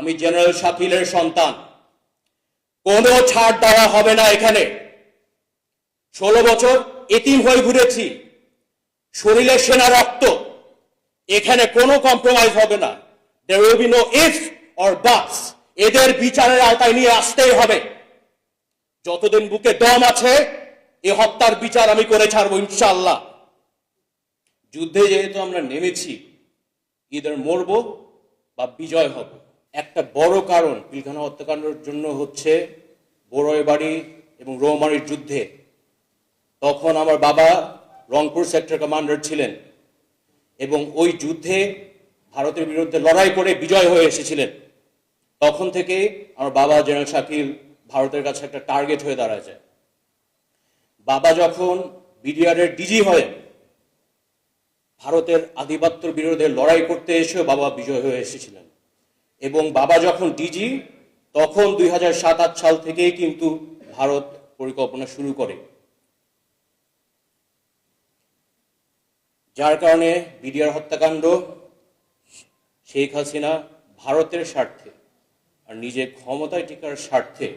আমি জেনারেল শাকিলের সন্তান, কোনো ছাড় দেওয়া হবে না এখানে। 16 বছর এতিম হয়ে ঘুরেছি, শরীরে সেনা রক্ত, এখানে কোনো কম্প্রোমাইজ হবে না। There will be no ifs or buts. এদের বিচারের আওতায় নিয়ে আসতেই হবে। যতদিন বুকে দম আছে এ হত্যার বিচার আমি করে ছাড়বো ইনশাআল্লাহ। যুদ্ধে যেহেতু আমরা নেমেছি, ইদার মরবো বা বিজয় হব। একটা বড় কারণ পিলখানা হত্যাকাণ্ডের জন্য হচ্ছে বড়ইবাড়ি এবং রৌমারীর যুদ্ধে। তখন আমার বাবা রংপুর সেক্টর কমান্ডার ছিলেন এবং ওই যুদ্ধে ভারতের বিরুদ্ধে লড়াই করে বিজয় হয়ে এসেছিলেন। তখন থেকে আমার বাবা জেনারেল শাকিল ভারতের কাছে একটা টার্গেট হয়ে দাঁড়ায় যায়। বাবা যখন বিডিআরের ডিজি হয়, ভারতের আধিপত্যের বিরুদ্ধে লড়াই করতে এসেও বাবা বিজয় হয়ে এসেছিলেন। এবং বাবা যখন ডিজি, তখন 2007-08 সাল থেকেই কিন্তু ভারত পরিকল্পনা শুরু করে, যার কারণে বিডিআর হত্যাকাণ্ড শেখ হাসিনা ভারতের স্বার্থে আর নিজে ক্ষমতায় টিকার স্বার্থে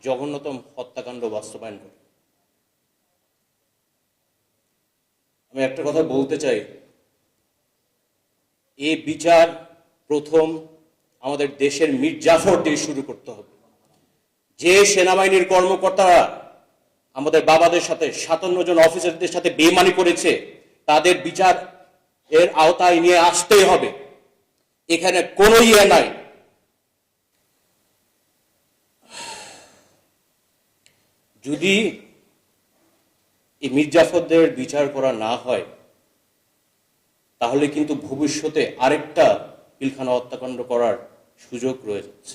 জঘন্যতম হত্যাকাণ্ড বাস্তবায়ন করে। আমি একটা কথা বলতে চাই, এই বিচার প্রথম আমাদের দেশের মীর জাফর দিয়ে শুরু করতে হবে। যে সেনাবাহিনীর কর্মকর্তারা আমাদের বাবাদের সাথে 57 জন অফিসারদের সাথে বেইমানি করেছে, তাদের বিচার এর আওতায় নিয়ে আসতেই হবে। এখানে কোনো ইয়ে নাই। যদি এই মীর জাফরদের বিচার করা না হয়, তাহলে কিন্তু ভবিষ্যতে আরেকটা পিলখানা হত্যাকাণ্ড করার সুযোগ রয়ে যাচ্ছে।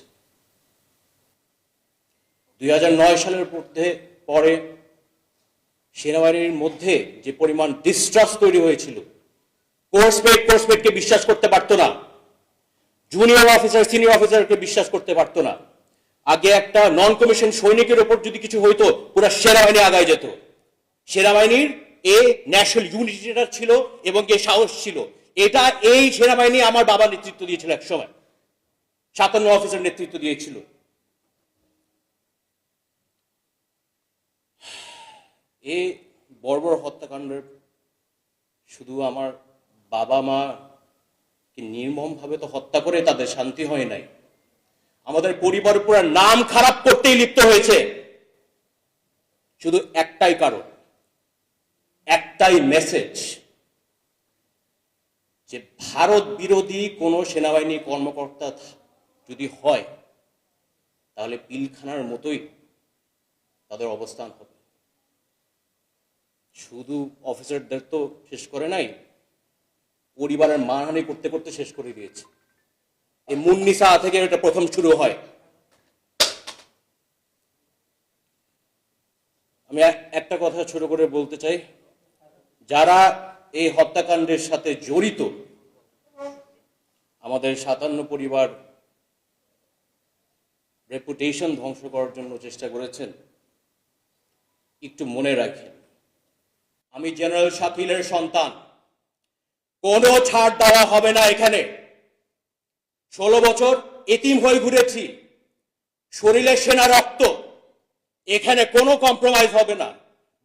2009 সালের পরে সেনাবাহিনীর মধ্যে যে পরিমাণ ডিস্ট্রাস্ট তৈরি হয়েছিল, কোর্সমেটকে বিশ্বাস করতে পারতো না, জুনিয়র অফিসার সিনিয়র অফিসারকে বিশ্বাস করতে পারতো না। আগে একটা নন কমিশন সৈনিকের উপর যদি কিছু হইতো, পুরো সেনাবাহিনী আগায় যেত। সেনাবাহিনীর ন্যাশনাল ইউনিটিটা ছিল এবং সাহস ছিল। এটা এই সেনাবাহিনী আমার বাবা নেতৃত্ব দিয়েছিল, এক সময় 57 অফিসার নেতৃত্ব দিয়েছিল। এই বর্বর হত্যাকাণ্ডের শুধু আমার বাবা মা নির্মমভাবে তো হত্যা করে তাদের শান্তি হয় নাই, আমাদের পরিবার পুরো নাম খারাপ করতেই লিপ্ত হয়েছে। শুধু একটাই কারণ, একটাই মেসেজ, যে ভারত বিরোধী কোন সেনাবাহিনী কর্মকর্তা যদি হয়, তাহলে পিলখানার মতোই তাদের অবস্থান হবে। শুধু অফিসারদের তো শেষ করে নাই, পরিবারের মানহানি করতে করতে শেষ করে দিয়েছে। এই মুন্নিসা থেকে এটা প্রথম শুরু হয়। আমি একটা কথা ছোট করে বলতে চাই, যারা এই হত্যাকাণ্ডের সাথে জড়িত, আমাদের 57 পরিবার রেপুটেশন ধ্বংস করার জন্য চেষ্টা করেছেন, একটু মনে রাখেন, আমি জেনারেল শাকিলের সন্তান, কোনো ছাড় দেওয়া হবে না এখানে। 16 বছর এতিম হয়ে ঘুরেছি, শরীরে সেনা রক্ত, এখানে কোনো কম্প্রোমাইজ হবে না।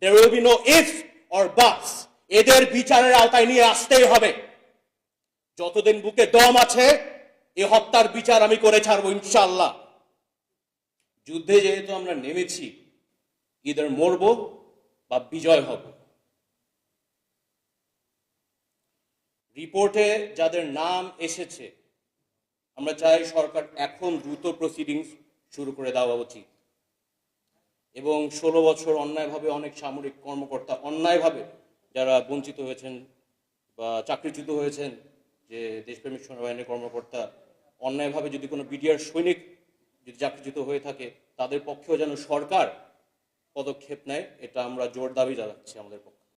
There will be no ifs or buts. এদের বিচারের আওতায় নিয়ে আসতেই হবে। যতদিন বুকে দম আছে এই হত্যার বিচার আমি করে ছাড়বো ইনশাআল্লাহ। যুদ্ধে যেহেতু আমরা নেমেছি, ইদার মরবো বা বিজয় হব। রিপোর্টে যাদের নাম এসেছে, আমরা চাই সরকার এখন দ্রুত প্রসিডিংস শুরু করে দেওয়া উচিত। এবং 16 বছর অন্যায়ভাবে অনেক সামরিক কর্মকর্তা অন্যায়ভাবে যারা বঞ্চিত হয়েছেন বা চাকরিচ্যুত হয়েছেন, যে দেশপ্রেমিক সেনাবাহিনীর কর্মকর্তা অন্যায়ভাবে যদি কোনো বিডিআর সৈনিক যদি চাকরিচ্যুত হয়ে থাকে, তাদের পক্ষেও যেন সরকার পদক্ষেপ নেয়, এটা আমরা জোর দাবি জানাচ্ছি আমাদের পক্ষে।